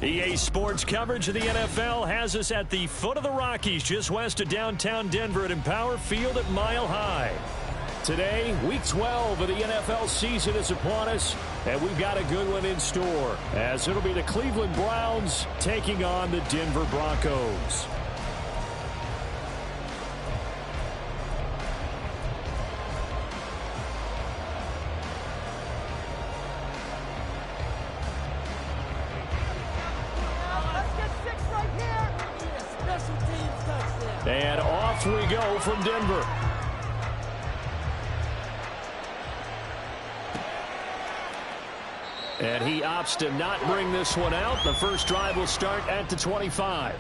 EA Sports coverage of the NFL has us at the foot of the Rockies, just west of downtown Denver at Empower Field at Mile High. Today, Week 12 of the NFL season is upon us, and we've got a good one in store, as it'll be the Cleveland Browns taking on the Denver Broncos. And off we go from Denver. And he opts to not bring this one out. The first drive will start at the 25.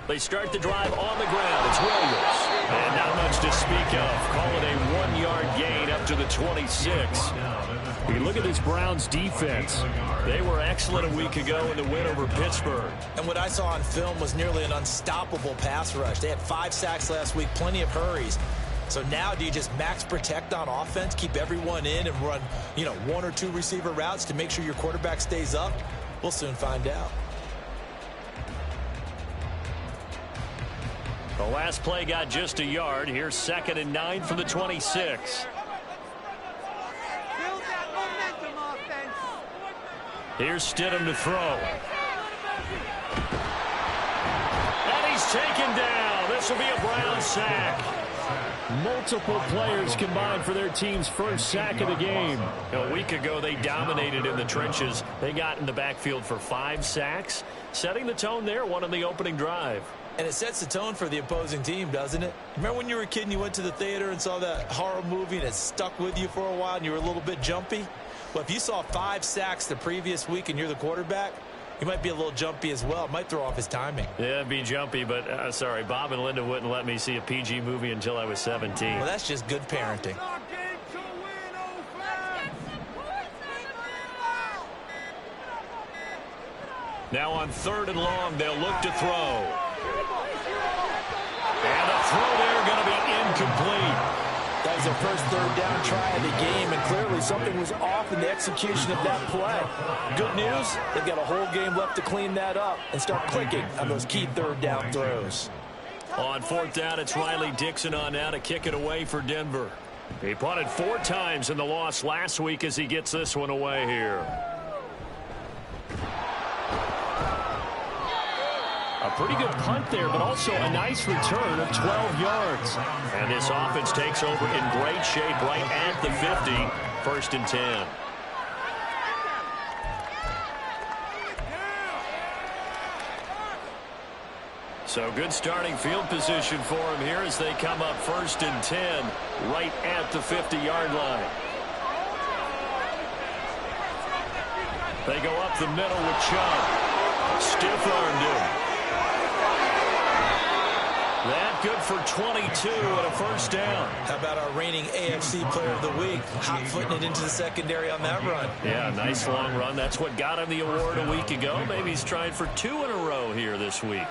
They start the drive on the ground. It's Williams. And not much to speak of. Call it a 1-yard gain up to the 26. You look at this Browns defense. They were excellent a week ago in the win over Pittsburgh. And what I saw on film was nearly an unstoppable pass rush. They had 5 sacks last week, plenty of hurries. So now do you just max protect on offense, keep everyone in and run, 1 or 2 receiver routes to make sure your quarterback stays up? We'll soon find out. The last play got just a yard. Here's 2nd and 9 from the 26. Build that momentum offense. Here's Stidham to throw. And he's taken down. This will be a Brown sack. Multiple players combined for their team's first sack of the game. A week ago, they dominated in the trenches. They got in the backfield for 5 sacks, setting the tone there, one on the opening drive. And it sets the tone for the opposing team, doesn't it? Remember when you were a kid and you went to the theater and saw that horror movie and it stuck with you for a while and you were a little bit jumpy? Well, if you saw 5 sacks the previous week and you're the quarterback, you might be a little jumpy as well. It might throw off his timing. Yeah, it'd be jumpy, but sorry, Bob and Linda wouldn't let me see a PG movie until I was 17. Well, that's just good parenting. Now on 3rd and long, they'll look to throw. And the throw there going to be incomplete. That was their first 3rd down try of the game, and clearly something was off in the execution of that play. Good news, they've got a whole game left to clean that up and start clicking on those key 3rd down throws. On 4th down, it's Riley Dixon on now to kick it away for Denver. He punted 4 times in the loss last week as he gets this one away here. A pretty good punt there, but also a nice return of 12 yards. And this offense takes over in great shape right at the 50. 1st and 10. So good starting field position for him here as they come up 1st and 10 right at the 50-yard line. They go up the middle with Chubb. Stiff-armed him. That good for 22 and a 1st down. How about our reigning AFC Player of the Week, hot-footing it into the secondary on that run? Yeah, nice long run. That's what got him the award a week ago. Maybe he's trying for 2 in a row here this week.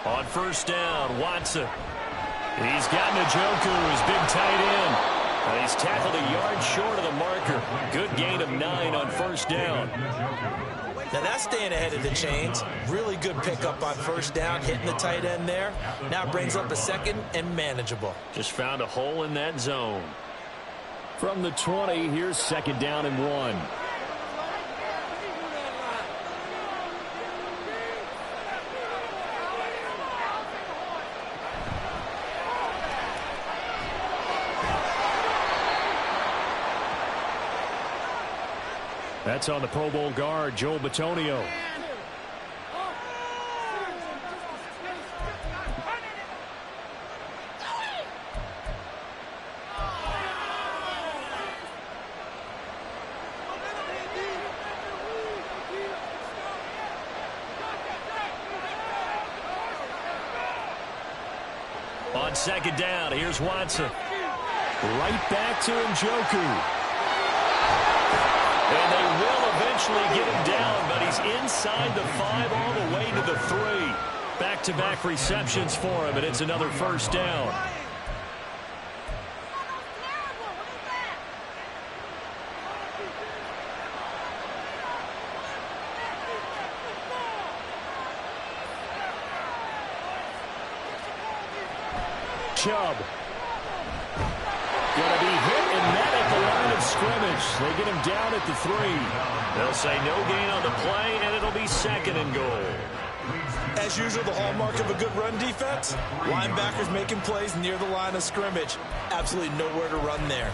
On 1st down, Watson. He's got Njoku, his big tight end. And he's tackled a yard short of the marker. Good gain of 9 on 1st down. Now that's staying ahead of the chains. Really good pickup on 1st down, hitting the tight end there. Now it brings up a 2nd and manageable. Just found a hole in that zone. From the 20, here's 2nd down and 1. That's on the Pro Bowl guard, Joel Bitonio. On 2nd down, here's Watson. Right back to Njoku. And they will eventually get him down, but he's inside the 5 all the way to the 3. Back-to-back receptions for him, and it's another 1st down. Chubb. Going to be hit and met at the line of scrimmage. They get him down at the 3. They'll say no gain on the play, and it'll be 2nd and goal. As usual, the hallmark of a good run defense, linebackers making plays near the line of scrimmage. Absolutely nowhere to run there.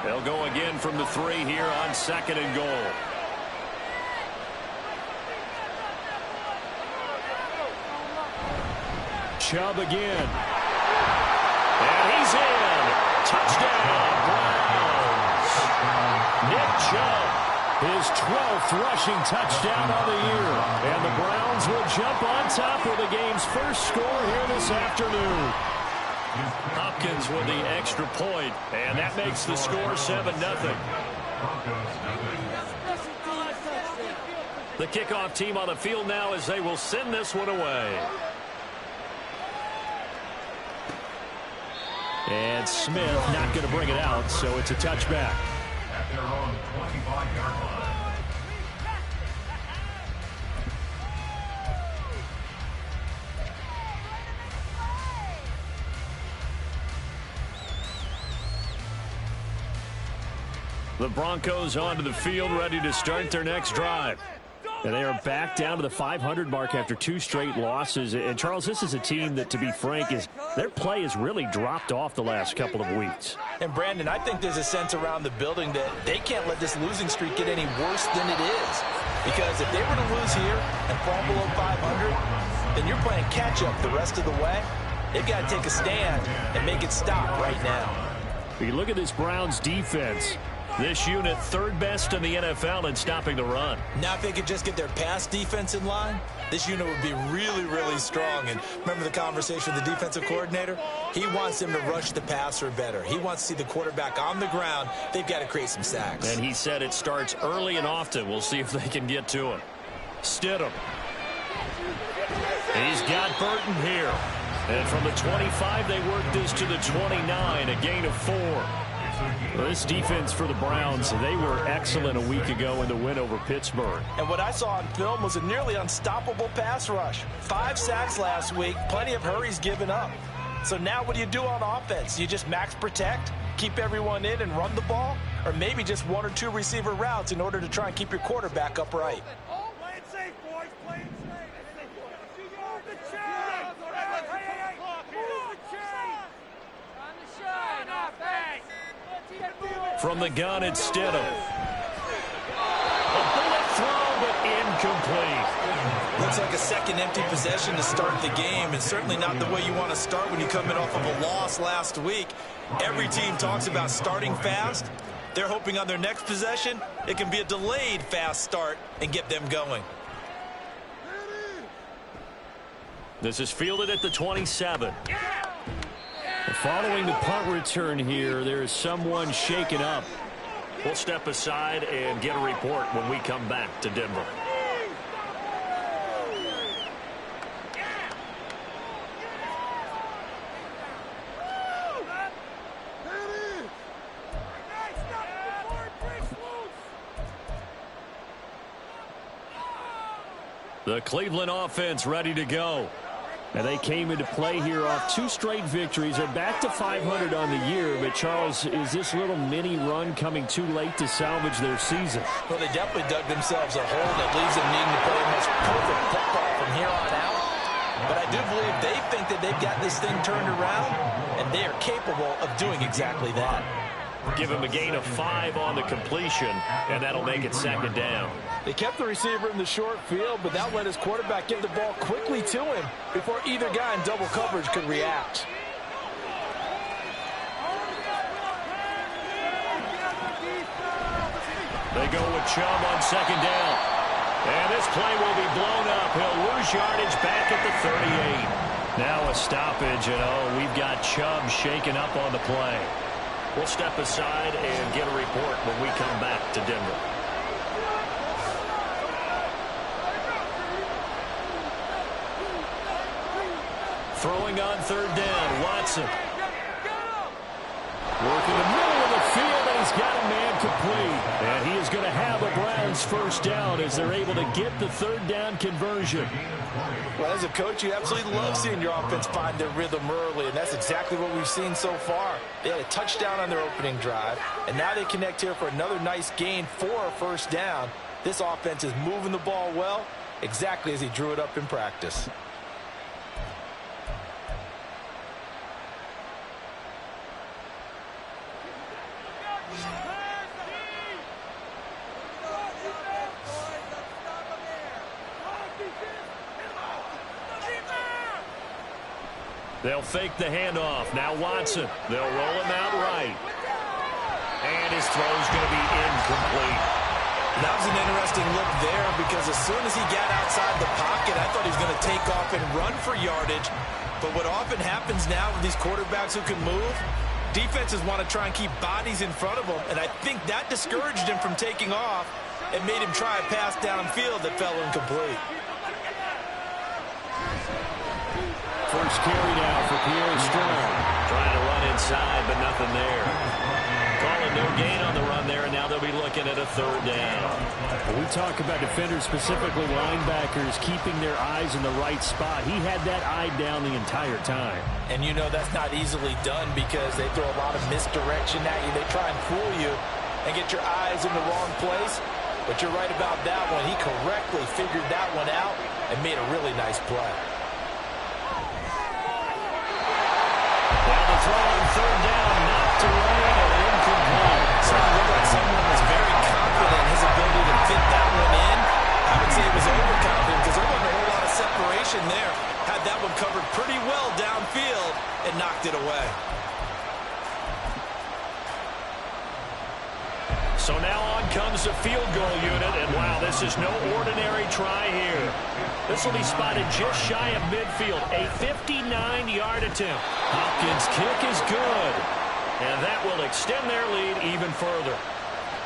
They'll go again from the 3 here on 2nd and goal. Chubb again. And he's in. Touchdown, Browns. Nick Chubb, his 12th rushing touchdown of the year. And the Browns will jump on top with the game's first score here this afternoon. Hopkins with the extra point, and that makes the score 7-0. The kickoff team on the field now as they will send this one away. And Smith not going to bring it out, so it's a touchback. At their own 25-yard line. The Broncos onto the field, ready to start their next drive. And they are back down to the 500 mark after 2 straight losses. And, Charles, this is a team that, to be frank, their play has really dropped off the last couple of weeks. And, Brandon, I think there's a sense around the building that they can't let this losing streak get any worse than it is. Because if they were to lose here and fall below 500, then you're playing catch-up the rest of the way. They've got to take a stand and make it stop right now. If you look at this Browns defense, this unit 3rd best in the NFL in stopping the run. Now if they could just get their pass defense in line, this unit would be really, really strong. And remember the conversation with the defensive coordinator? He wants them to rush the passer better. He wants to see the quarterback on the ground. They've got to create some sacks. And he said it starts early and often. We'll see if they can get to him. Stidham. He's got Burton here. And from the 25, they work this to the 29, a gain of 4. Well, this defense for the Browns, they were excellent a week ago in the win over Pittsburgh. And what I saw on film was a nearly unstoppable pass rush. 5 sacks last week, plenty of hurries given up. So now what do you do on offense? You just max protect, keep everyone in and run the ball? Or maybe just 1 or 2 receiver routes in order to try and keep your quarterback upright? Play it safe, boys. Play it safe. From the gun, it's Stidham. A bullet throw, but incomplete. Looks like a second empty possession to start the game, and certainly not the way you want to start when you come in off of a loss last week. Every team talks about starting fast. They're hoping on their next possession, it can be a delayed fast start and get them going. This is fielded at the 27. Following the punt return here, there is someone shaken up. We'll step aside and get a report when we come back to Denver. The Cleveland offense ready to go. And they came into play here off 2 straight victories. They're back to 500 on the year. But, Charles, is this little mini run coming too late to salvage their season? Well, they definitely dug themselves a hole that leaves them needing to play almost perfect football from here on out. But I do believe they think that they've got this thing turned around, and they are capable of doing exactly that. Give him a gain of 5 on the completion, and that'll make it second down. They kept the receiver in the short field, but that let his quarterback get the ball quickly to him before either guy in double coverage could react. They go with Chubb on second down. And this play will be blown up. He'll lose yardage back at the 38. Now a stoppage, and we've got Chubb shaken up on the play. We'll step aside and get a report when we come back to Denver. Throwing on third down, Watson. Working the middle of the field, and he's got a man complete. And he is going to have a Browns first down as they're able to get the third down conversion. Well, as a coach, you absolutely love seeing your offense find their rhythm early, and that's exactly what we've seen so far. They had a touchdown on their opening drive, and now they connect here for another nice gain for a first down. This offense is moving the ball well, exactly as he drew it up in practice. They'll fake the handoff. Now Watson. They'll roll him out right. And his throw's going to be incomplete. That was an interesting look there because as soon as he got outside the pocket, I thought he was going to take off and run for yardage. But what often happens now with these quarterbacks who can move, defenses want to try and keep bodies in front of them. And I think that discouraged him from taking off and made him try a pass downfield that fell incomplete. First carry now for Pierre Strong. Trying to run inside, but nothing there. Calling no gain on the run there, and now they'll be looking at a third down. When we talk about defenders, specifically linebackers, keeping their eyes in the right spot. He had that eye down the entire time. And you know that's not easily done because they throw a lot of misdirection at you. They try and fool you and get your eyes in the wrong place. But you're right about that one. He correctly figured that one out and made a really nice play. Throw on third down, knocked away and incomplete. So it looked like someone was very confident in his ability to fit that one in. I would say it was overconfident because there wasn't a whole lot of separation there. Had that one covered pretty well downfield and knocked it away. So now on comes the field goal unit, and wow, this is no ordinary try here. This will be spotted just shy of midfield, a 59-yard attempt. Hopkins' kick is good, and that will extend their lead even further.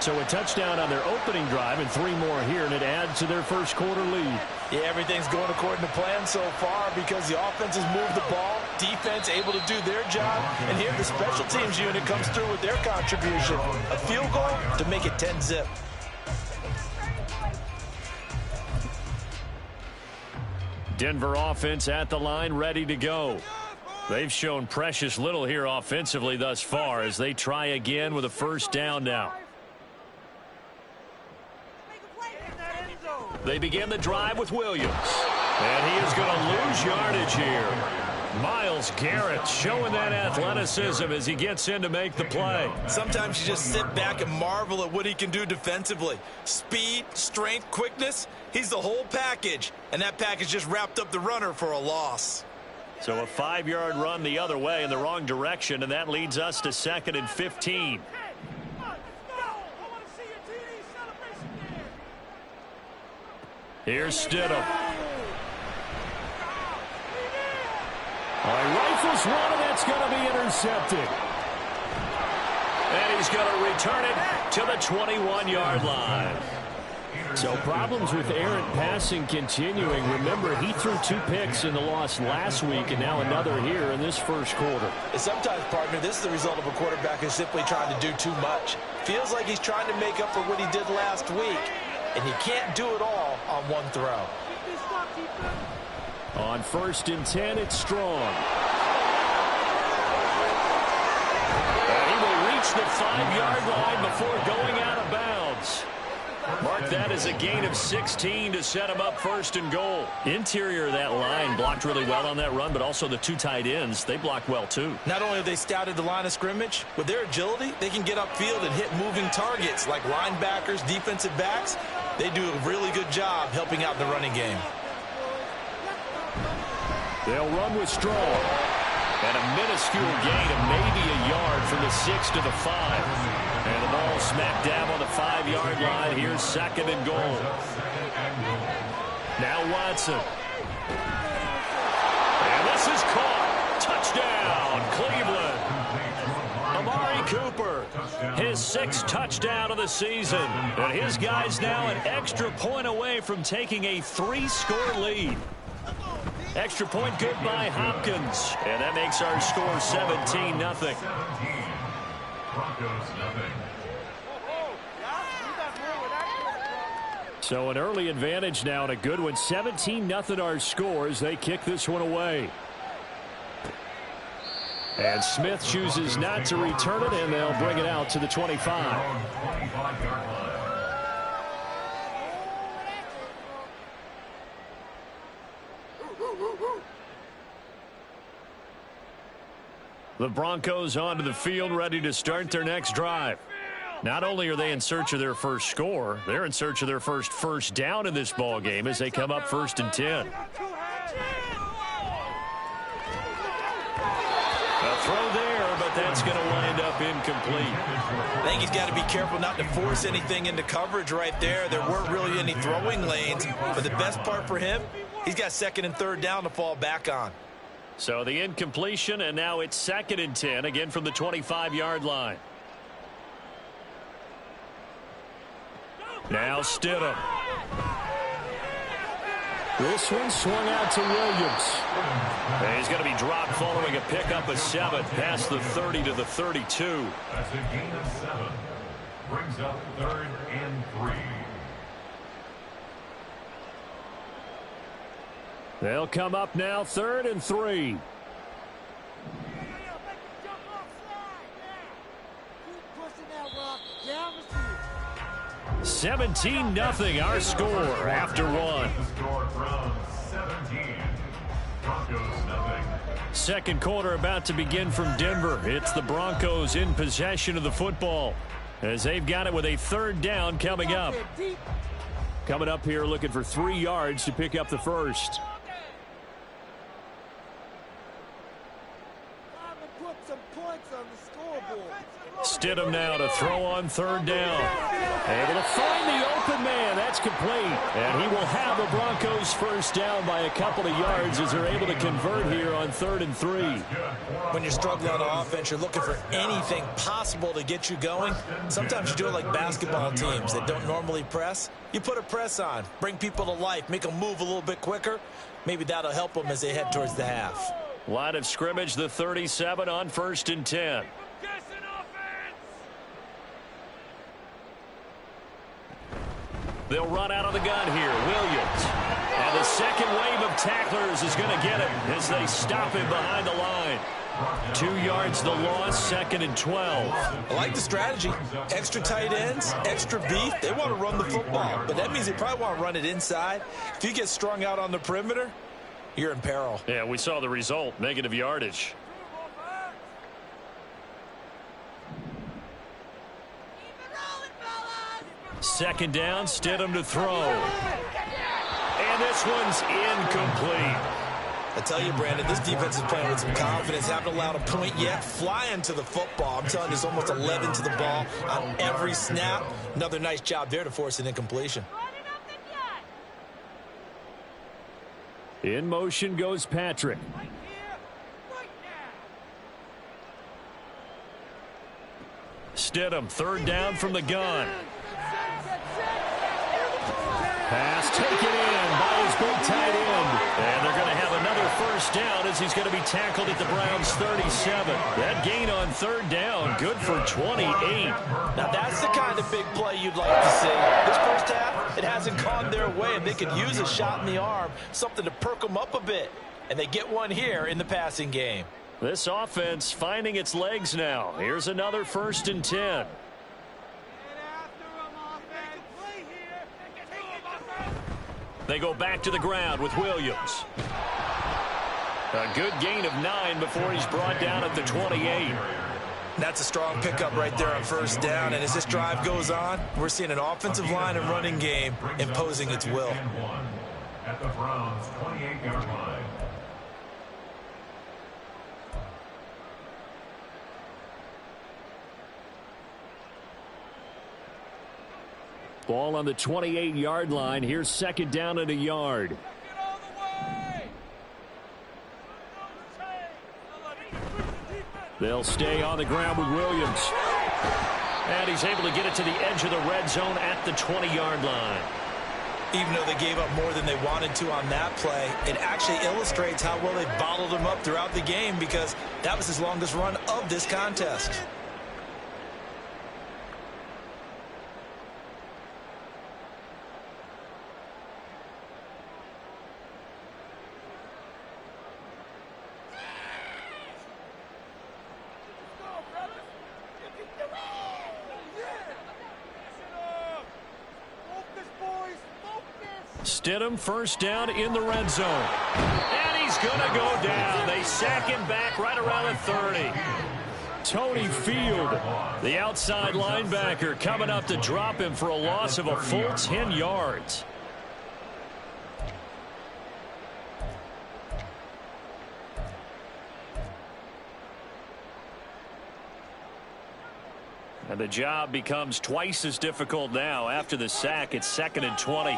So a touchdown on their opening drive and 3 more here, and it adds to their first quarter lead. Yeah, everything's going according to plan so far because the offense has moved the ball, defense able to do their job, and here the special teams unit comes through with their contribution. A field goal to make it 10-zip. Denver offense at the line, ready to go. They've shown precious little here offensively thus far as they try again with a first down now. They begin the drive with Williams. And he is going to lose yardage here. Myles Garrett showing that athleticism as he gets in to make the play. Sometimes you just sit back and marvel at what he can do defensively. Speed, strength, quickness, he's the whole package. And that package just wrapped up the runner for a loss. So a 5-yard run the other way in the wrong direction, and that leads us to 2nd and 15. Here's Stidham. Rifles one, and that's going to be intercepted. And he's going to return it to the 21-yard line. So problems with errant passing continuing. Remember, he threw 2 picks in the loss last week, and now another here in this first quarter. And sometimes, partner, this is the result of a quarterback who's simply trying to do too much. Feels like he's trying to make up for what he did last week, and he can't do it all on one throw. On 1st and 10, it's Strong. And he will reach the 5-yard line before going out of bounds. Mark that as a gain of 16 to set him up 1st and goal. Interior of that line blocked really well on that run, but also the 2 tight ends, they blocked well too. Not only have they scouted the line of scrimmage, with their agility, they can get upfield and hit moving targets like linebackers, defensive backs. They do a really good job helping out the running game. They'll run with Strong. And a minuscule gain of maybe a yard from the 6 to the 5. And the ball smack dab on the 5-yard line. Here's 2nd and goal. Now Watson. And this is caught. Touchdown, Cleveland. Amari Cooper, his 6th touchdown of the season. And his guys now an extra point away from taking a 3-score lead. Extra point good by Hopkins. And that makes our score 17-0. Broncos nothing. So an early advantage now and a good one. 17-0 our score as they kick this one away. And Smith chooses not to return it, and they'll bring it out to the 25. The Broncos onto the field, ready to start their next drive. Not only are they in search of their first score, they're in search of their first down in this ball game as they come up 1st and 10. A throw there, but that's going to wind up incomplete. I think he's got to be careful not to force anything into coverage right there. There weren't really any throwing lanes, but the best part for him, he's got 2nd and 3rd down to fall back on. So the incompletion, and now it's 2nd and 10, again from the 25-yard line. Now Stidham. This one swung out to Williams. And he's going to be dropped following a pickup of 7 past the 30 to the 32. That's a gain of 7. Brings up 3rd and 3. They'll come up now 3rd and 3. 17-0 our score after 1. Second quarter about to begin from Denver. It's the Broncos in possession of the football as they've got it with a 3rd down coming up. Coming up here looking for 3 yards to pick up the first. Stidham now to throw on 3rd down. Able to find the open man. That's complete. And he will have the Broncos first down by a couple of yards as they're able to convert here on 3rd and 3. When you're struggling on offense, you're looking for anything possible to get you going. Sometimes you do it like basketball teams that don't normally press. You put a press on, bring people to life, make them move a little bit quicker. Maybe that'll help them as they head towards the half. Line of scrimmage, the 37 on 1st and 10. They'll run out of the gun here. Williams. And the second wave of tacklers is going to get him as they stop him behind the line. 2 yards the loss, 2nd and 12. I like the strategy. Extra tight ends, extra beef. They want to run the football, but that means they probably want to run it inside. If you get strung out on the perimeter, you're in peril. Yeah, we saw the result, negative yardage. Second down, Stidham to throw. And this one's incomplete. I tell you, Brandon, this defense is playing with some confidence. Haven't allowed a point yet. Flying to the football. I'm telling you, it's almost 11 to the ball on every snap. Another nice job there to force an incompletion. In motion goes Patrick. Stidham, third down from the gun. Pass taken in by his big tight end. And they're going to have another first down as he's going to be tackled at the Browns' 37. That gain on third down, good for 28. Now that's the kind of big play you'd like to see. This first half, it hasn't gone their way, and they could use a shot in the arm, something to perk them up a bit. And they get one here in the passing game. This offense finding its legs now. Here's another 1st and 10. They go back to the ground with Williams. A good gain of 9 before he's brought down at the 28. That's a strong pickup right there on first down. And as this drive goes on, we're seeing an offensive line and running game imposing its will. At the Browns' 28-yard line. Ball on the 28-yard line. Here's second down and a yard. They'll stay on the ground with Williams. And he's able to get it to the edge of the red zone at the 20-yard line. Even though they gave up more than they wanted to on that play, it actually illustrates how well they bottled them up throughout the game, because that was his longest run of this contest. Stidham first down in the red zone. And he's going to go down. They sack him back right around the 30. Tony Field, the outside linebacker, coming up to drop him for a loss of a full 10 yards. And the job becomes twice as difficult now after the sack. It's 2nd and 20.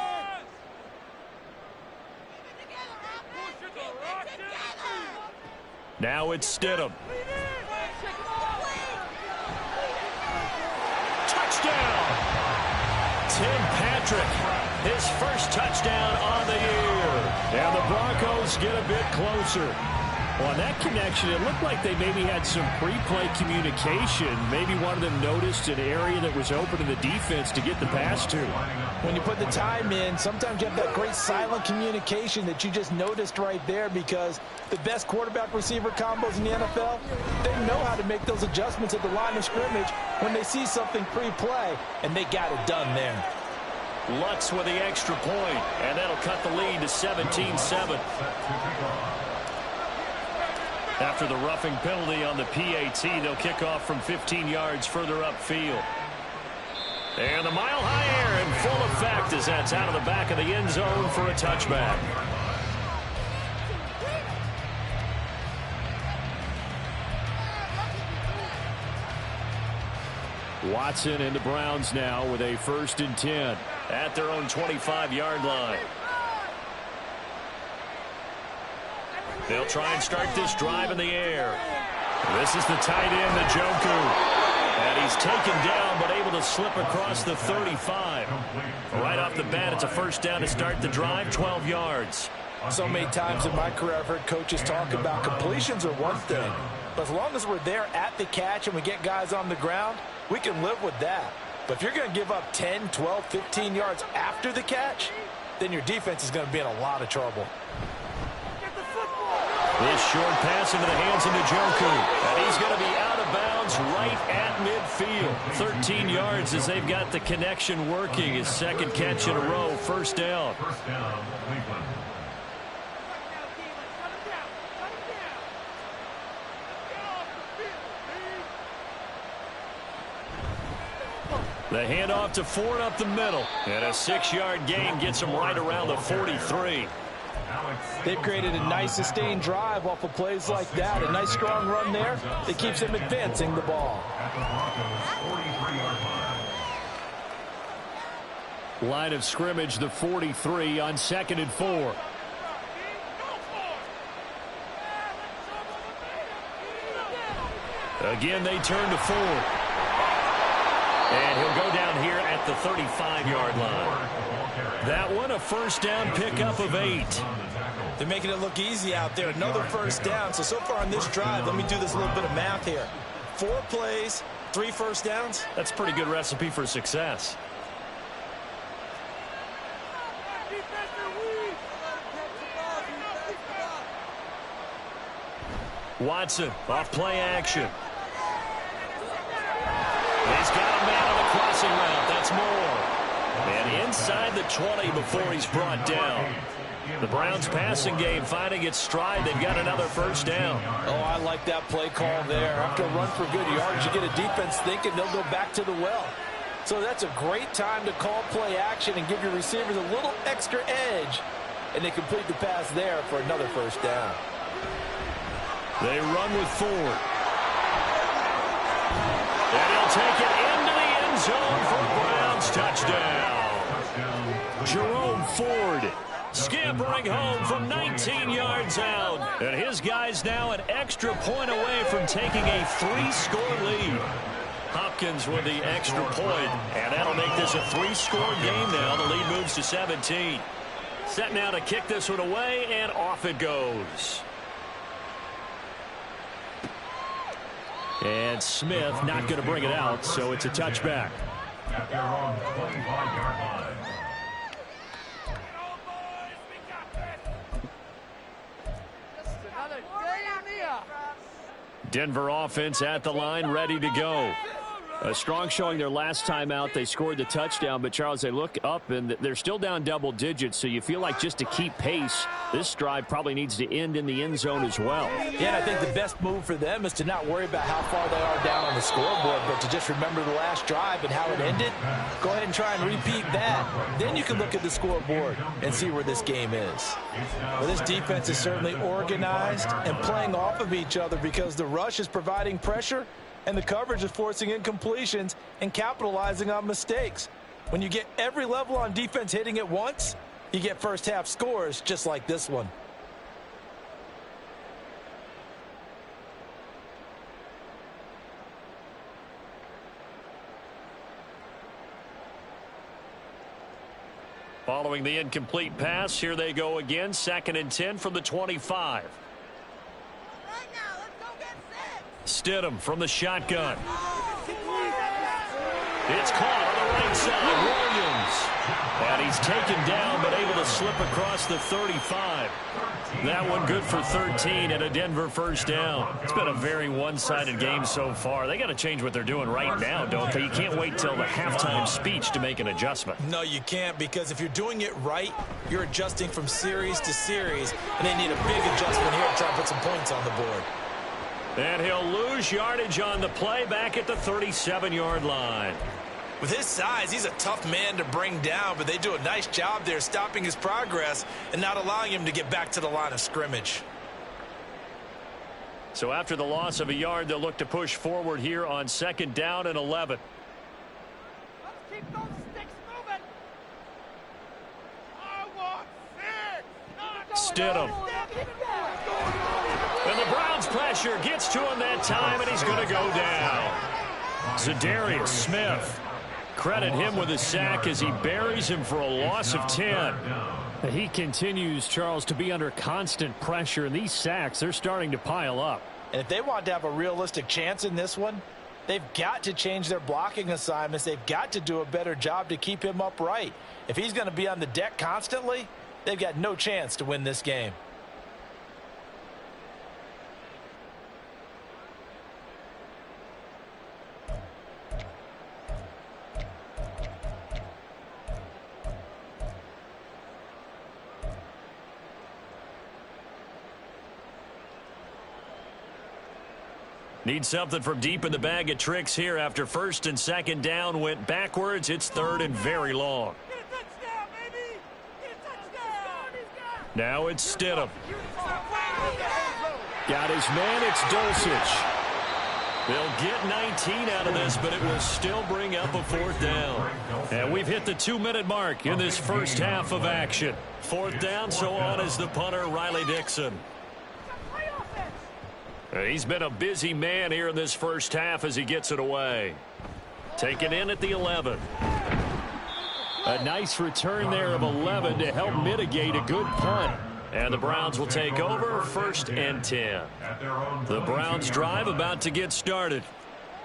Now it's Stidham. Touchdown! Tim Patrick, his first touchdown on the year. And the Broncos get a bit closer. Well, on that connection, it looked like they maybe had some pre-play communication. Maybe one of them noticed an area that was open to the defense to get the pass to. When you put the time in, sometimes you have that great silent communication that you just noticed right there, because the best quarterback-receiver combos in the NFL, they know how to make those adjustments at the line of scrimmage when they see something pre-play, and they got it done there. Lutz with the extra point, and that'll cut the lead to 17-7. After the roughing penalty on the PAT, they'll kick off from 15 yards further upfield. And the mile-high air in full effect as that's out of the back of the end zone for a touchback. Watson and the Browns now with a 1st and 10 at their own 25-yard line. They'll try and start this drive in the air. This is the tight end, Njoku. And he's taken down, but able to slip across the 35. Right off the bat, it's a first down to start the drive, 12 yards. So many times in my career, I've heard coaches talk about completions are one thing. But as long as we're there at the catch and we get guys on the ground, we can live with that. But if you're going to give up 10, 12, 15 yards after the catch, then your defense is going to be in a lot of trouble. This short pass into the hands of Njoku. And he's going to be out of bounds right at midfield. 13 yards as they've got the connection working. His second catch in a row, first down. The handoff to Ford up the middle. And a 6-yard gain gets him right around the 43. They've created a nice sustained drive off of plays like that. A nice strong run there that keeps them advancing the ball. Line of scrimmage, the 43 on 2nd and 4. Again, they turn to Ford. And he'll go down here at the 35-yard line. That one, a first down pickup of 8. They're making it look easy out there. Another first down. So far on this drive, let me do this little bit of math here. 4 plays, 3 first downs. That's a pretty good recipe for success. Watson, off play action. He's got a man on the crossing route. That's more. And inside the 20 before he's brought down. The Browns passing game finding its stride. They've got another first down. Oh, I like that play call there. After a run for good yards, you get a defense thinking they'll go back to the well. So that's a great time to call play action and give your receivers a little extra edge. And they complete the pass there for another first down. They run with Ford. And he'll take it into the end zone for a Browns touchdown. Jerome Ford scampering home from 19 yards out. And his guys now an extra point away from taking a 3-score lead. Hopkins with the extra point, and that'll make this a 3-score game now. The lead moves to 17. Set now to kick this one away, and off it goes. And Smith not going to bring it out, so it's a touchback. At their own 25-yard line. Denver offense at the line, ready to go. A strong showing their last time out. They scored the touchdown, but Charles, they look up and they're still down double digits, so you feel like just to keep pace, this drive probably needs to end in the end zone as well. Yeah, and I think the best move for them is to not worry about how far they are down on the scoreboard, but to just remember the last drive and how it ended. Go ahead and try and repeat that. Then you can look at the scoreboard and see where this game is. Well, this defense is certainly organized and playing off of each other because the rush is providing pressure and the coverage is forcing incompletions and capitalizing on mistakes. When you get every level on defense hitting at once, you get first half scores just like this one. Following the incomplete pass, here they go again. 2nd and 10 from the 25. Stidham from the shotgun. It's caught on the right side. Williams. And he's taken down, but able to slip across the 35. That one good for 13 and a Denver first down. It's been a very one-sided game so far. They got to change what they're doing right now, don't they? You can't wait till the halftime speech to make an adjustment. No, you can't, because if you're doing it right, you're adjusting from series to series, and they need a big adjustment here to try and put some points on the board. And he'll lose yardage on the play back at the 37-yard line. With his size, he's a tough man to bring down, but they do a nice job there stopping his progress and not allowing him to get back to the line of scrimmage. So after the loss of a yard, they'll look to push forward here on 2nd down and 11. Let's keep those sticks moving. I want six. Stidham. And the Browns pressure gets to him that time, and he's going to go down. Zadarius Smith. Credit him with a sack as he buries him for a loss of 10. He continues, Charles, to be under constant pressure, and these sacks, they're starting to pile up. And if they want to have a realistic chance in this one, they've got to change their blocking assignments. They've got to do a better job to keep him upright. If he's going to be on the deck constantly, they've got no chance to win this game. Need something from deep in the bag of tricks here after first and second down went backwards. It's third and very long. Get a touchdown, baby! Get a touchdown! Now it's Stidham. Got his man, it's Dulcich. They'll get 19 out of this, but it will still bring up a fourth down. And we've hit the 2-minute mark in this first half of action. Fourth down, so on is the punter, Riley Dixon. He's been a busy man here in this first half as he gets it away. Taken in at the 11. A nice return there of 11 to help mitigate a good punt. And the Browns will take over, 1st and 10. The Browns drive about to get started.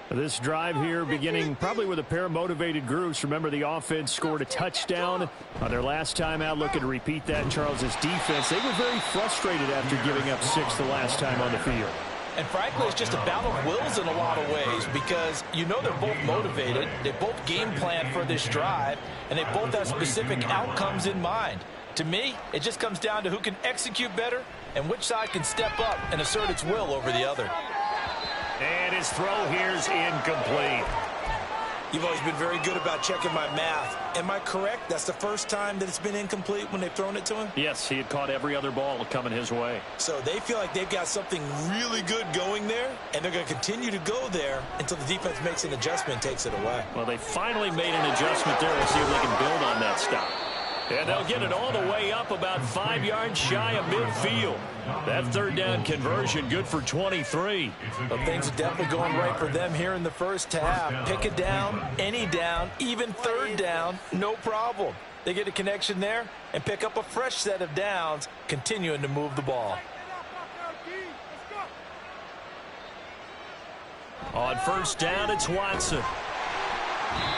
This drive here beginning probably with a pair of motivated groups. Remember, the offense scored a touchdown on their last time out. Looking to repeat that in Charles's defense. They were very frustrated after giving up 6 the last time on the field. And frankly, it's just a battle of wills in a lot of ways because you know they're both motivated. They both game plan for this drive, and they both have specific outcomes in mind. To me, it just comes down to who can execute better and which side can step up and assert its will over the other. And his throw here's incomplete. You've always been very good about checking my math. Am I correct? That's the first time that it's been incomplete when they've thrown it to him? Yes, he had caught every other ball coming his way. So they feel like they've got something really good going there, and they're going to continue to go there until the defense makes an adjustment and takes it away. Well, they finally made an adjustment there. We'll see if they can build on that stop. And they'll get it all the way up about 5 yards shy of midfield. That third down conversion good for 23. Well, things are definitely going right for them here in the first half. Pick it down, any down, even third down, no problem. They get a connection there and pick up a fresh set of downs, continuing to move the ball. On first down, it's Watson.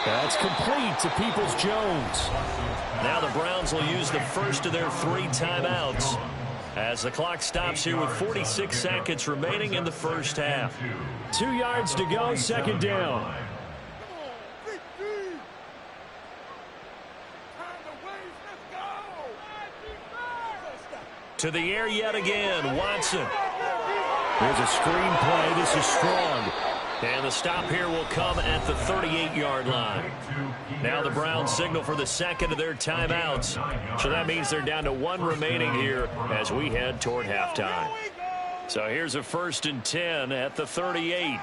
That's complete to Peoples-Jones. Now the Browns will use the first of their 3 timeouts as the clock stops here with 46 seconds remaining in the first half. 2 yards to go, second down. To the air yet again, Watson. There's a screen play. This is strong. And the stop here will come at the 38-yard line. Now the Browns signal for the second of their timeouts. So that means they're down to 1 remaining here as we head toward halftime. So here's a 1st and 10 at the 38.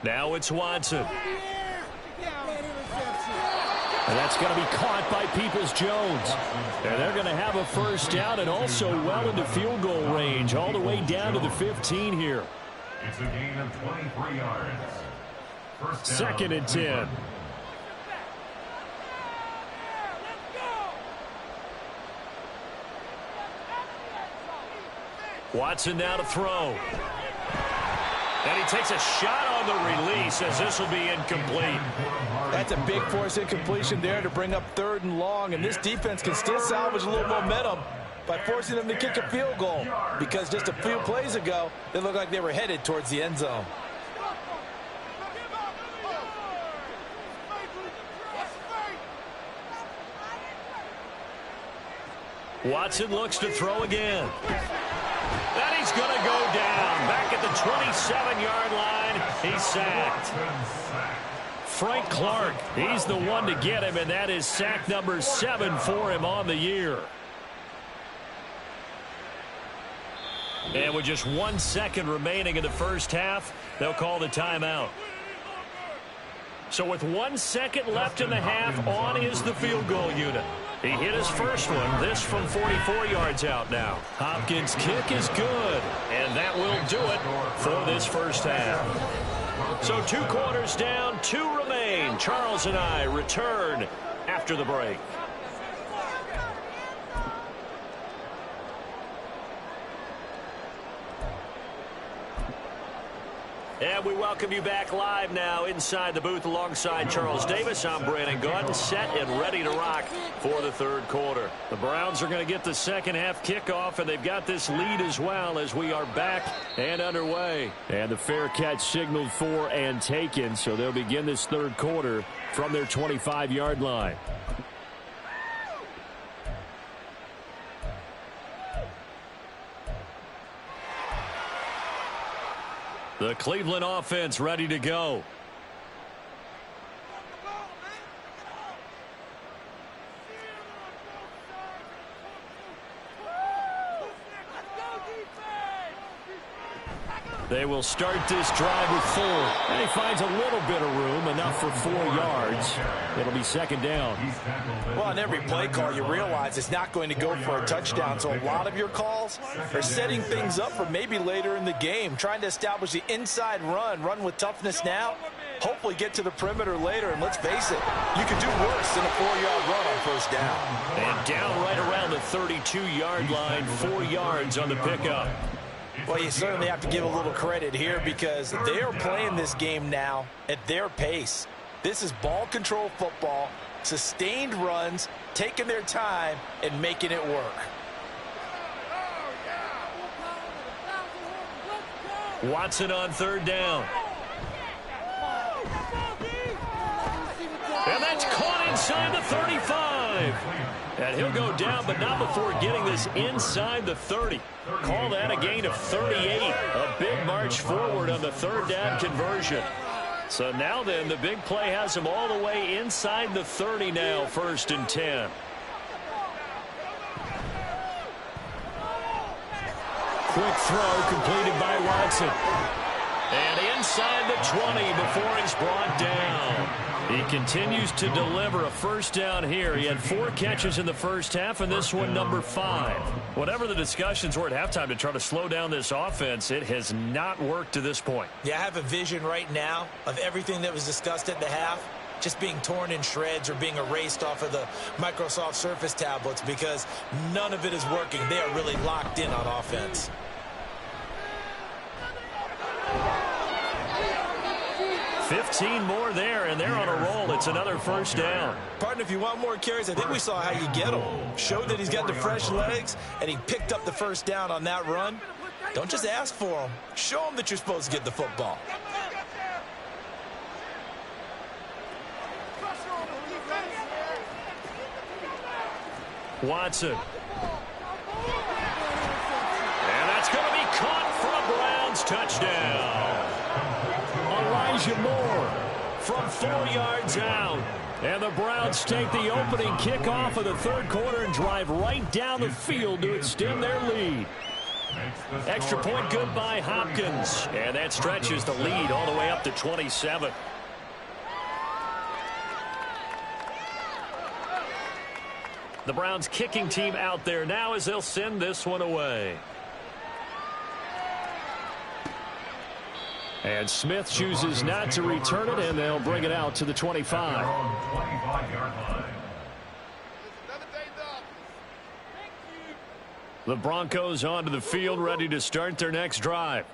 Now it's Watson. And that's going to be caught by Peoples-Jones. And they're going to have a first down and also well into field goal range, all the way down to the 15 here. It's a gain of 23 yards. First down. 2nd and 10. Watson now to throw. And he takes a shot on the release as this will be incomplete. That's a big force incompletion there to bring up 3rd and long, and this defense can still salvage a little momentum by forcing them to kick a field goal because just a few plays ago, they looked like they were headed towards the end zone. Watson looks to throw again. And he's going to go down. Back at the 27-yard line, he's sacked. Frank Clark, he's the one to get him, and that is sack number 7 for him on the year. And with just 1 second remaining in the first half, they'll call the timeout. So with 1 second left in the half, on is the field goal unit. He hit his first one, this from 44 yards out now. Hopkins' kick is good, and that will do it for this first half. So 2 quarters down, 2 remain. Charles and I return after the break. And we welcome you back live now inside the booth alongside Charles Davis. I'm Brandon Gaudin, set and ready to rock for the 3rd quarter. The Browns are going to get the second half kickoff, and they've got this lead as well as we are back and underway. And the fair catch signaled for and taken, so they'll begin this 3rd quarter from their 25-yard line. The Cleveland offense ready to go. They will start this drive with 4. And he finds a little bit of room, enough for 4 yards. It'll be second down. Well, on every play call, you realize it's not going to go for a touchdown. So a lot of your calls are setting things up for maybe later in the game, trying to establish the inside run with toughness now, hopefully get to the perimeter later. And let's face it, you could do worse than a 4-yard run on first down. And down right around the 32-yard line, 4 yards on the pickup. Well, you certainly have to give a little credit here because they are playing this game now at their pace. This is ball control football, sustained runs, taking their time and making it work. Watson on third down. And that's caught inside the 35. And he'll go down, but not before getting this inside the 30. Call that a gain of 38. A big march forward on the third down conversion. So now then, the big play has him all the way inside the 30 now, 1st and 10. Quick throw completed by Watson. And inside the 20 before he's brought down. He continues to deliver a first down here. He had 4 catches in the first half, and this one number 5. Whatever the discussions were at halftime to try to slow down this offense, it has not worked to this point. Yeah, I have a vision right now of everything that was discussed at the half just being torn in shreds or being erased off of the Microsoft Surface tablets because none of it is working. They are really locked in on offense. $15 more there, and they're on a roll. It's another first down. Partner, if you want more carries, I think we saw how you get them. Showed that he's got the fresh legs, and he picked up the first down on that run. Don't just ask for them. Show them that you're supposed to get the football. Watson. And that's going to be caught for a Browns touchdown. Moore from 4 yards out. And the Browns take the opening kickoff of the third quarter and drive right down the field to extend their lead. Extra point good by Hopkins. And that stretches the lead all the way up to 27. The Browns kicking team out there now as they'll send this one away. And Smith chooses not to return it, and they'll bring it out to the 25. The Broncos onto the field, ready to start their next drive.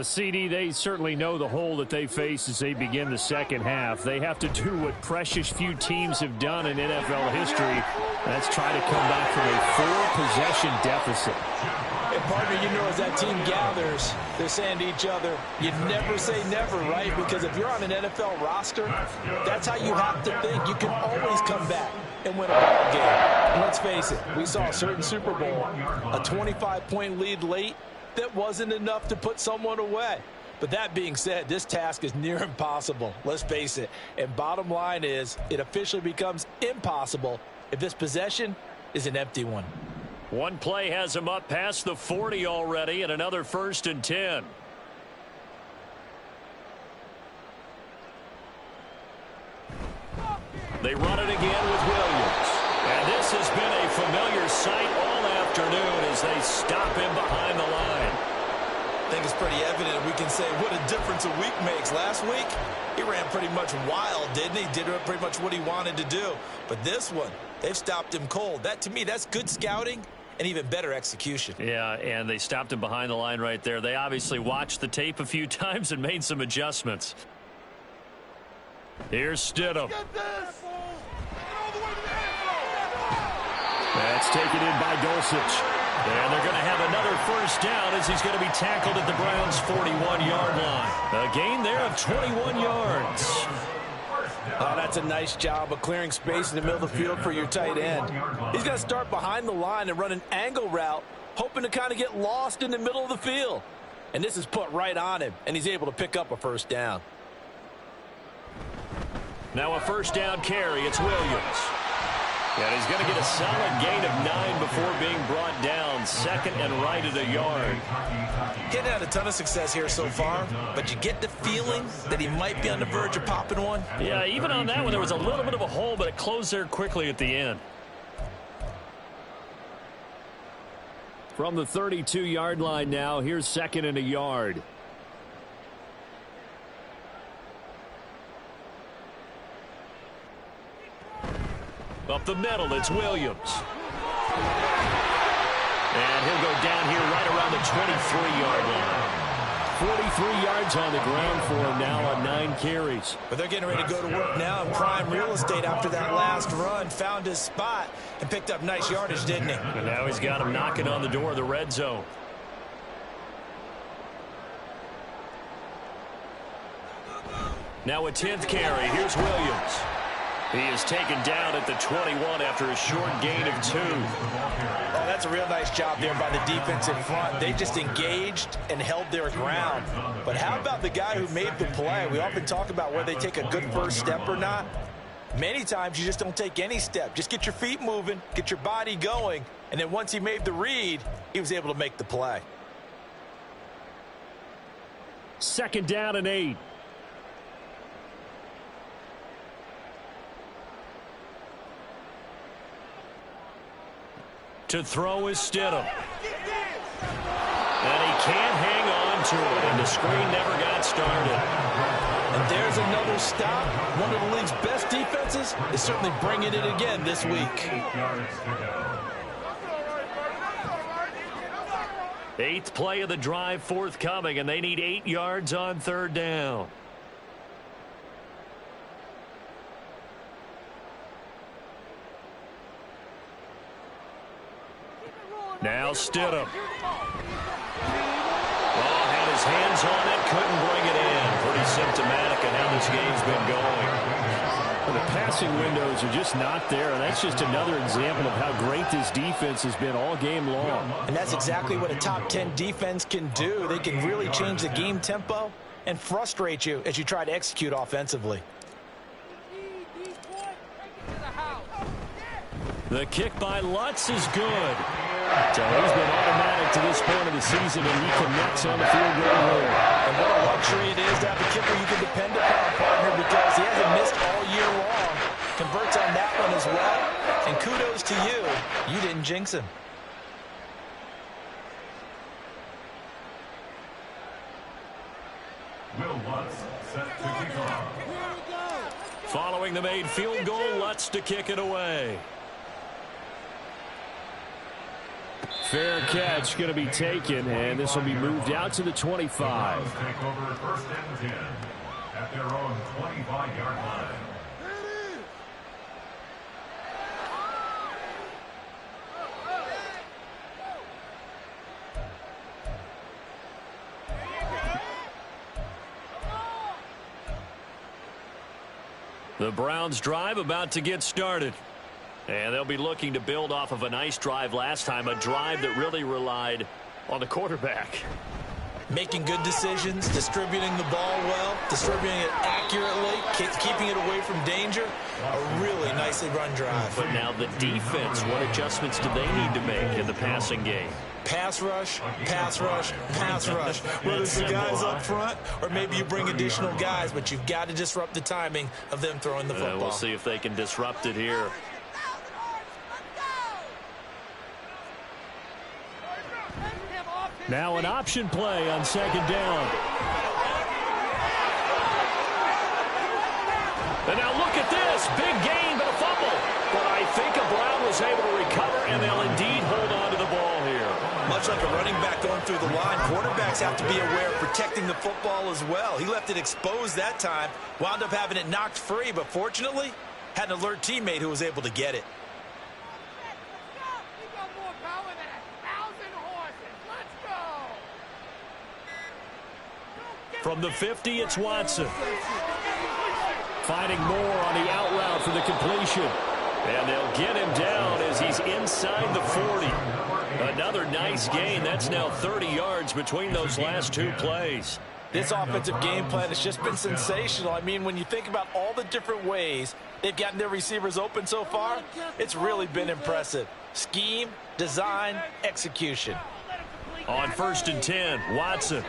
CD, they certainly know the hole that they face as they begin the second half. They have to do what precious few teams have done in NFL history. That's try to come back from a 4-possession deficit. And partner, you know, as that team gathers, they're saying to each other, you never say never, right? Because if you're on an NFL roster, that's how you have to think. You can always come back and win a ball game. And let's face it, we saw a certain Super Bowl, a 25-point lead late that wasn't enough to put someone away. But that being said, this task is near impossible. Let's face it. And bottom line is, it officially becomes impossible if this possession is an empty one. One play has him up past the 40 already, and another 1st and 10. They run it again with Williams. And this has been a familiar sight all afternoon as they stop him behind the line. I think it's pretty evident we can say what a difference a week makes. Last week, he ran pretty much wild, didn't he? Did pretty much what he wanted to do. But this one, they've stopped him cold. That, to me, that's good scouting and even better execution. Yeah, and they stopped him behind the line right there. They obviously watched the tape a few times and made some adjustments. Here's Stidham. That's taken in by Dulcich. And they're going to have another first down as he's going to be tackled at the Browns' 41-yard line. A gain there of 21 yards. Oh, that's a nice job of clearing space in the middle of the field for your tight end. He's going to start behind the line and run an angle route, hoping to kind of get lost in the middle of the field. And this is put right on him, and he's able to pick up a first down. Now a first down carry. It's Williams. And he's going to get a solid gain of 9 before being brought down. Second and right at a yard. Getting had a ton of success here so far, but you get the feeling that he might be on the verge of popping one. Yeah, even on that one, there was a little bit of a hole, but it closed there quickly at the end. From the 32-yard line now, here's second and a yard. Up the middle, it's Williams. And he'll go down here right around the 23-yard line. 43 yards on the ground for him now on 9 carries. But they're getting ready to go to work now in prime real estate after that last run. Found his spot and picked up nice yardage, didn't he? And now he's got him knocking on the door of the red zone. Now a 10th carry. Here's Williams. He is taken down at the 21 after a short gain of 2. Oh, that's a real nice job there by the defense in front. They just engaged and held their ground. But how about the guy who made the play? We often talk about whether they take a good first step or not. Many times you just don't take any step. Just get your feet moving, get your body going, and then once he made the read, he was able to make the play. Second down and 8. To throw is Stidham. And he can't hang on to it, and the screen never got started. And there's another stop. One of the league's best defenses is certainly bringing it again this week. 8th play of the drive forthcoming, and they need 8 yards on third down. Now Stidham. Oh, had his hands on it, couldn't bring it in. Pretty symptomatic of how this game's been going. Well, the passing windows are just not there, and that's just another example of how great this defense has been all game long. And that's exactly what a top 10 defense can do. They can really change the game tempo and frustrate you as you try to execute offensively. The kick by Lutz is good. So he's been automatic to this point of the season, and he connects on the field goal here. And what a luxury it is to have a kicker you can depend upon, partner, because he hasn't missed all year long. Converts on that one as well. And kudos to you. You didn't jinx him. Will Lutz set to kick off. Following the made field goal, Lutz to kick it away. Fair catch going to be taken, and this will be moved out to the 25. Take over first and 10 at their own 25-yard line. The Browns drive about to get started. And they'll be looking to build off of a nice drive last time, a drive that really relied on the quarterback. Making good decisions, distributing the ball well, distributing it accurately, keeping it away from danger. A really nicely run drive. But now the defense, what adjustments do they need to make in the passing game? Pass rush, pass rush, pass rush. Whether it's the guys up front or maybe you bring additional guys, but you've got to disrupt the timing of them throwing the football. We'll see if they can disrupt it here. Now an option play on second down. And now look at this. Big gain, but a fumble. But I think a Brown was able to recover, and they'll indeed hold on to the ball here. Much like a running back going through the line, quarterbacks have to be aware of protecting the football as well. He left it exposed that time, wound up having it knocked free, but fortunately had an alert teammate who was able to get it. From the 50, it's Watson. Finding more on the out route for the completion. And they'll get him down as he's inside the 40. Another nice gain. That's now 30 yards between those last two plays. This offensive game plan has just been sensational. I mean, when you think about all the different ways they've gotten their receivers open so far, it's really been impressive. Scheme, design, execution. On 1st and 10, Watson.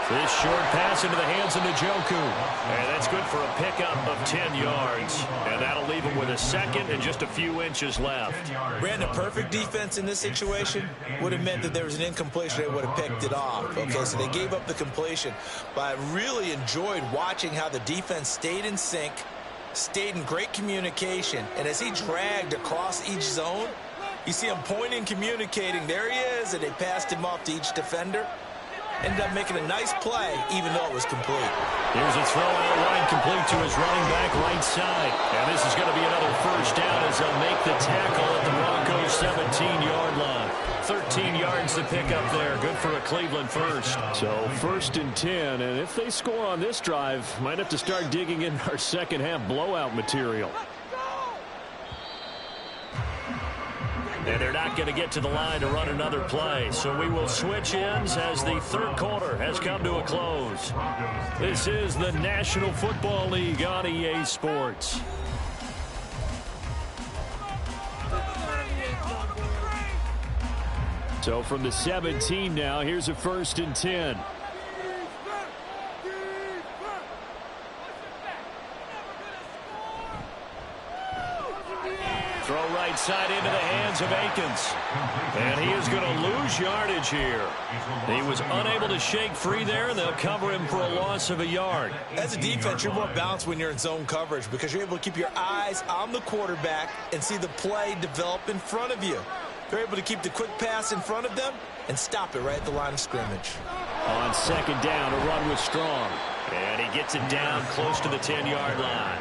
This short pass into the hands of Njoku. And that's good for a pickup of 10 yards. And that'll leave him with a second and just a few inches left. Brandon, perfect defense in this situation would have meant that there was an incompletion. They would have picked it off. Okay, so they gave up the completion. But I really enjoyed watching how the defense stayed in sync, stayed in great communication. And as he dragged across each zone, you see him pointing, communicating. There he is, and they passed him off to each defender. Ended up making a nice play, even though it was complete. Here's a throw out line complete to his running back right side. And this is going to be another first down as they'll make the tackle at the Broncos' 17-yard line. 13 yards to pick up there. Good for a Cleveland first. So 1st and 10, and if they score on this drive, might have to start digging in our second half blowout material. And they're not going to get to the line to run another play. So we will switch ends as the third quarter has come to a close. This is the National Football League on EA Sports. So from the 17 now, here's a 1st and 10. Throw right side into the hands of Akins. And he is going to lose yardage here. He was unable to shake free there, and they'll cover him for a loss of a yard. As a defense, you're more balanced when you're in zone coverage because you're able to keep your eyes on the quarterback and see the play develop in front of you. They're able to keep the quick pass in front of them and stop it right at the line of scrimmage. On 2nd down, a run was strong. And he gets it down close to the 10-yard line.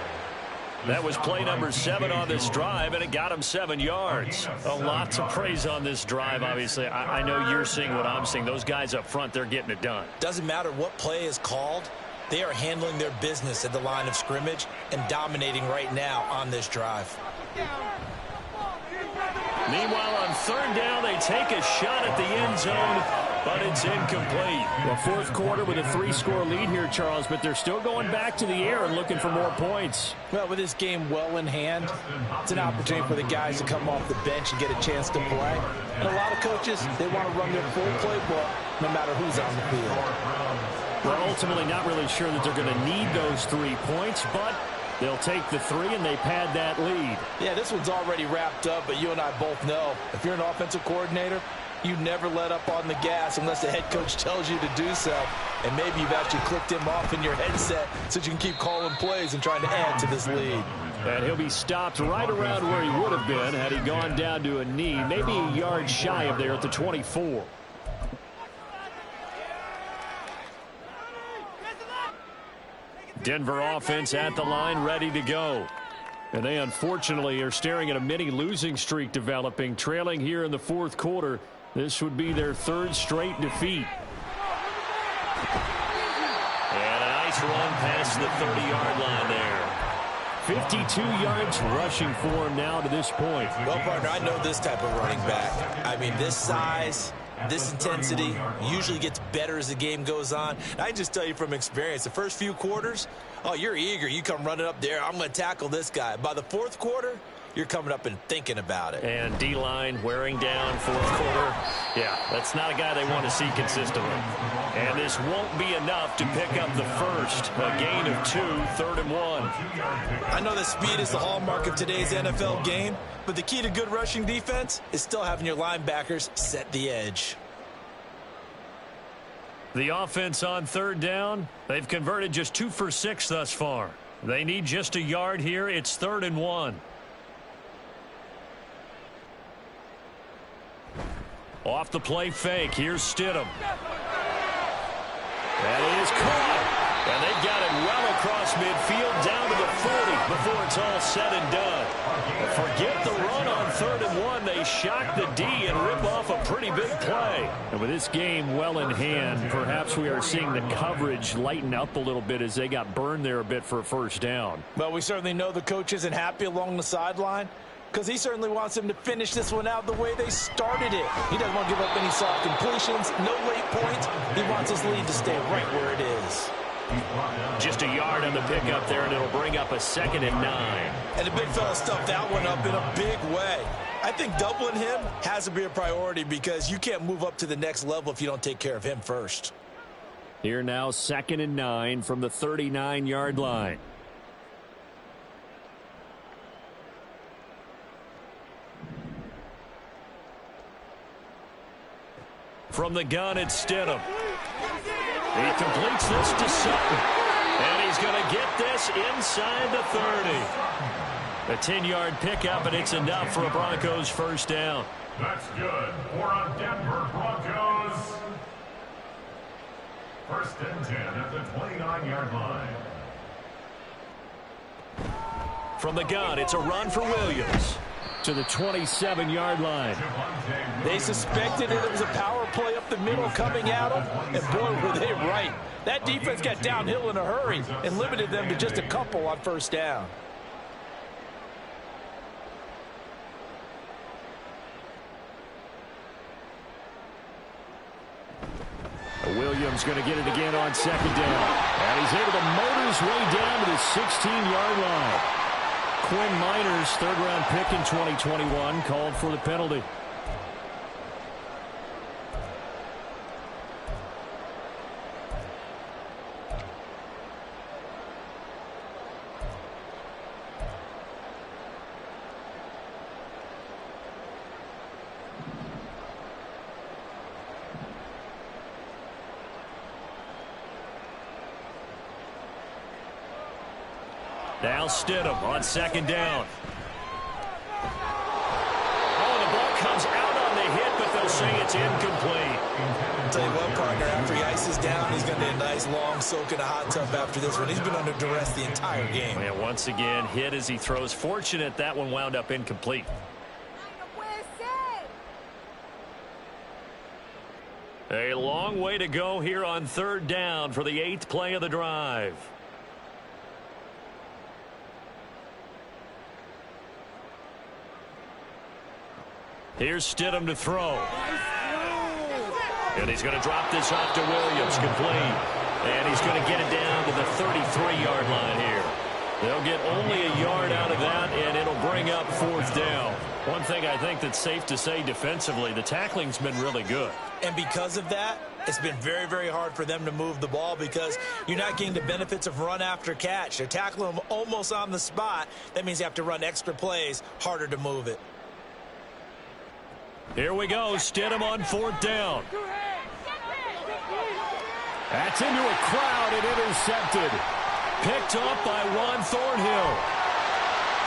That was play number 7 on this drive, and it got him 7 yards. A lot to praise on this drive, obviously. I know you're seeing what I'm seeing. Those guys up front, they're getting it done. Doesn't matter what play is called. They are handling their business at the line of scrimmage and dominating right now on this drive. Meanwhile, on 3rd down, they take a shot at the end zone, but it's incomplete. Well, 4th quarter with a 3-score lead here, Charles, but they're still going back to the air and looking for more points. Well, with this game well in hand, it's an opportunity for the guys to come off the bench and get a chance to play. And a lot of coaches, they want to run their full playbook no matter who's on the field. We're ultimately not really sure that they're going to need those 3 points, but they'll take the 3 and they pad that lead. Yeah, this one's already wrapped up, but you and I both know if you're an offensive coordinator, you never let up on the gas unless the head coach tells you to do so. And maybe you've actually clicked him off in your headset so you can keep calling plays and trying to add to this lead. And he'll be stopped right around where he would have been had he gone down to a knee, maybe a yard shy of there at the 24. Denver offense at the line, ready to go. And they unfortunately are staring at a mini losing streak developing, trailing here in the 4th quarter. This would be their 3rd straight defeat. And a nice run past the 30-yard line there. 52 yards rushing for him now to this point. Well, partner, I know this type of running back. I mean, this size, this intensity usually gets better as the game goes on. And I just tell you from experience, the first few quarters, oh, you're eager. You come running up there. I'm going to tackle this guy. By the 4th quarter, you're coming up and thinking about it. And D-line wearing down 4th quarter. Yeah, that's not a guy they want to see consistently. And this won't be enough to pick up the first. A gain of 2, 3rd and 1. I know that speed is the hallmark of today's NFL game, but the key to good rushing defense is still having your linebackers set the edge. The offense on 3rd down, they've converted just 2 for 6 thus far. They need just a yard here. It's 3rd and 1. Off the play fake. Here's Stidham. That is caught. And they've got it well at across midfield down to the 40 before it's all said and done. But forget the run on 3rd and 1. They shock the D and rip off a pretty big play. And with this game well in hand, perhaps we are seeing the coverage lighten up a little bit as they got burned there a bit for a first down. Well, we certainly know the coach isn't happy along the sideline, because he certainly wants them to finish this one out the way they started it. He doesn't want to give up any soft completions, no late points. He wants his lead to stay right where it is. Just a yard on the pickup there, and it'll bring up a 2nd and 9. And the big fella stuffed that one up in a big way. I think doubling him has to be a priority because you can't move up to the next level if you don't take care of him first. Here now, 2nd and 9 from the 39-yard line. From the gun, it's Stidham. He completes this to Sutton. And he's going to get this inside the 30. A 10-yard pickup, and it's enough for a Broncos first down. That's good for a Denver Broncos. 1st and 10 at the 29-yard line. From the gun, it's a run for Williams to the 27-yard line. They suspected it was a power play up the middle coming at them, and boy, were they right. That defense got downhill in a hurry and limited them to just a couple on first down. Williams going to get it again on 2nd down. And he's able to motor his way down to the 16-yard line. Quinn Miners, 3rd-round pick in 2021, called for the penalty. Now Stidham on 2nd down. Oh, the ball comes out on the hit, but they'll say it's incomplete. I'll tell you what, partner, after he ices down, he's going to need a nice long soak in a hot tub after this one. He's been under duress the entire game. And once again, hit as he throws. Fortunate that one wound up incomplete. A long way to go here on 3rd down for the 8th play of the drive. Here's Stidham to throw. And he's going to drop this off to Williams, complete. And he's going to get it down to the 33-yard line here. They'll get only a yard out of that, and it'll bring up 4th down. One thing I think that's safe to say defensively, the tackling's been really good. And because of that, it's been very, very hard for them to move the ball because you're not getting the benefits of run after catch. They're tackling them almost on the spot. That means you have to run extra plays, harder to move it. Here we go, Stidham on 4th down. That's into a crowd and intercepted. Picked off by Ron Thornhill.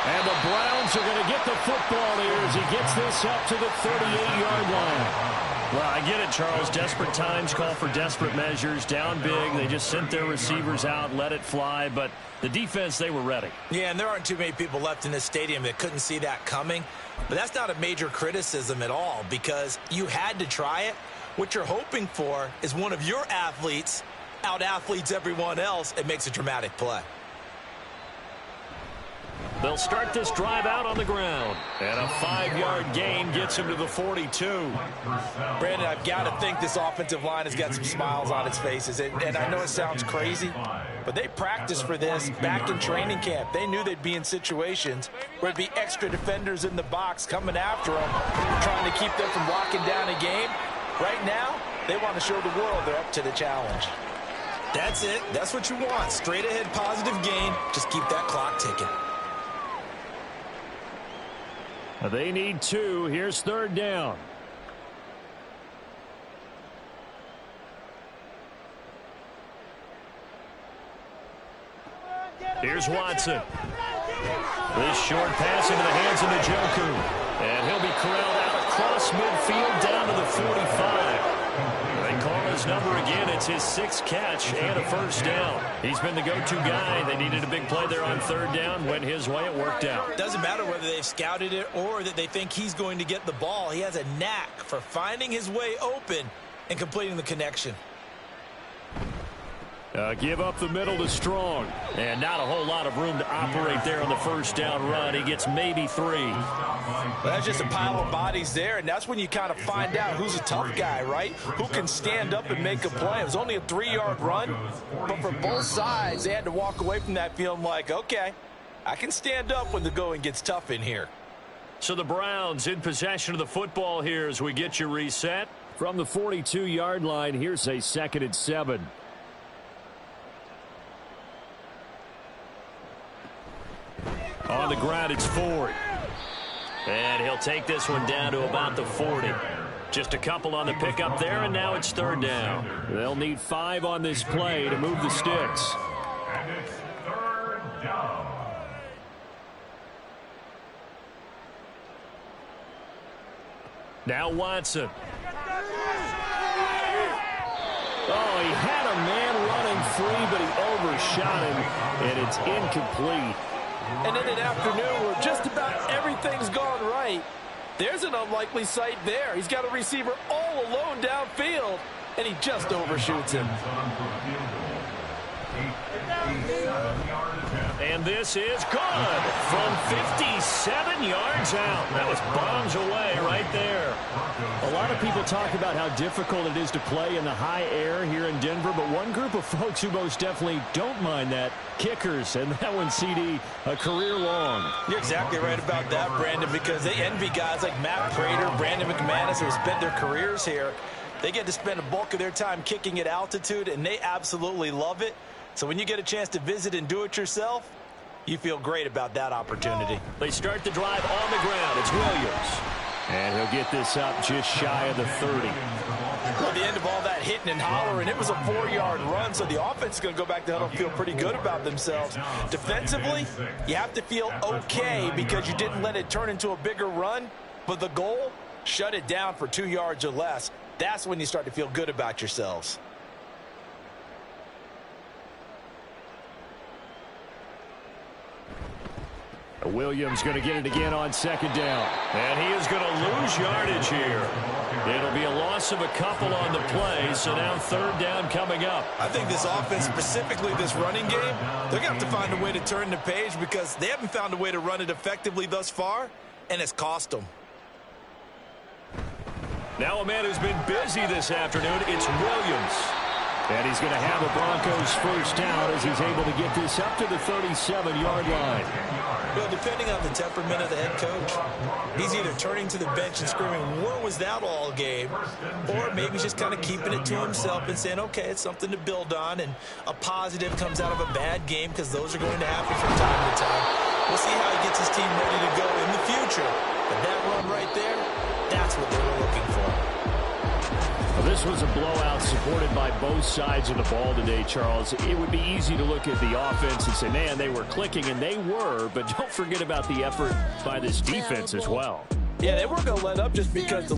And the Browns are going to get the football here as he gets this up to the 38-yard line. Well, I get it, Charles. Desperate times call for desperate measures. Down big, they just sent their receivers out, let it fly. But the defense, they were ready. Yeah, and there aren't too many people left in this stadium that couldn't see that coming. But that's not a major criticism at all because you had to try it. What you're hoping for is one of your athletes out-athletes everyone else and makes a dramatic play. They'll start this drive out on the ground. And a 5-yard gain gets him to the 42. Brandon, I've got to think this offensive line has got some smiles on its faces. And I know it sounds crazy, but they practiced for this back in training camp. They knew they'd be in situations where there'd be extra defenders in the box coming after them, trying to keep them from locking down a game. Right now, they want to show the world they're up to the challenge. That's it. That's what you want. Straight ahead positive gain. Just keep that clock ticking. They need 2. Here's 3rd down. Here's Watson. This short pass into the hands of Njoku. And he'll be corralled out across midfield down to the 45. They call his his number again. It's his 6th catch and a first down. He's been the go-to guy. They needed a big play there on 3rd down. Went his way. It worked out. Doesn't matter whether they've scouted it or that they think he's going to get the ball. He has a knack for finding his way open and completing the connection. Give up the middle to Strong. And not a whole lot of room to operate there on the first down run. He gets maybe 3. Well, that's just a pile of bodies there, and that's when you kind of find out who's a tough guy, right? Who can stand up and make a play. It was only a 3-yard run, but for both sides, they had to walk away from that feeling like, okay, I can stand up when the going gets tough in here. So the Browns in possession of the football here as we get you reset. From the 42-yard line, here's a 2nd and 7. On the ground, it's Ford. And he'll take this one down to about the 40. Just a couple on the pickup there, and now it's 3rd down. They'll need 5 on this play to move the sticks. And it's 3rd down. Now Watson. Oh, he had a man running free, but he overshot him, and it's incomplete. And in an afternoon where just about everything's gone right, there's an unlikely sight there. He's got a receiver all alone downfield, and he just overshoots him. And this is good from 57 yards out. That was bombs away right there. A lot of people talk about how difficult it is to play in the high air here in Denver, but one group of folks who most definitely don't mind that, kickers, and that one, CD, a career long. You're exactly right about that, Brandon, because they envy guys like Matt Prater, Brandon McManus, who have spent their careers here. They get to spend a bulk of their time kicking at altitude, and they absolutely love it. So when you get a chance to visit and do it yourself, you feel great about that opportunity. They start the drive on the ground. It's Williams. And he'll get this up just shy of the 30. Well, at the end of all that hitting and hollering, it was a 4-yard run, so the offense is going to go back to huddle and feel pretty good about themselves. Defensively, you have to feel okay because you didn't let it turn into a bigger run, but the goal, shut it down for 2 yards or less. That's when you start to feel good about yourselves. Williams going to get it again on 2nd down. And he is going to lose yardage here. It'll be a loss of a couple on the play, so now 3rd down coming up. I think this offense, specifically this running game, they're going to have to find a way to turn the page because they haven't found a way to run it effectively thus far, and it's cost them. Now a man who's been busy this afternoon, it's Williams. And he's going to have a Broncos first down as he's able to get this up to the 37-yard line. Well, depending on the temperament of the head coach, he's either turning to the bench and screaming, "Where was that all game?" Or maybe he's just kind of keeping it to himself and saying, okay, it's something to build on, and a positive comes out of a bad game because those are going to happen from time to time. We'll see how he gets his team ready to go in the future. But that run right there, that's what they were looking for. Well, this was a blowout supported by both sides of the ball today, Charles. It would be easy to look at the offense and say, man, they were clicking, and they were, but don't forget about the effort by this defense as well. Yeah, they weren't going to let up just because the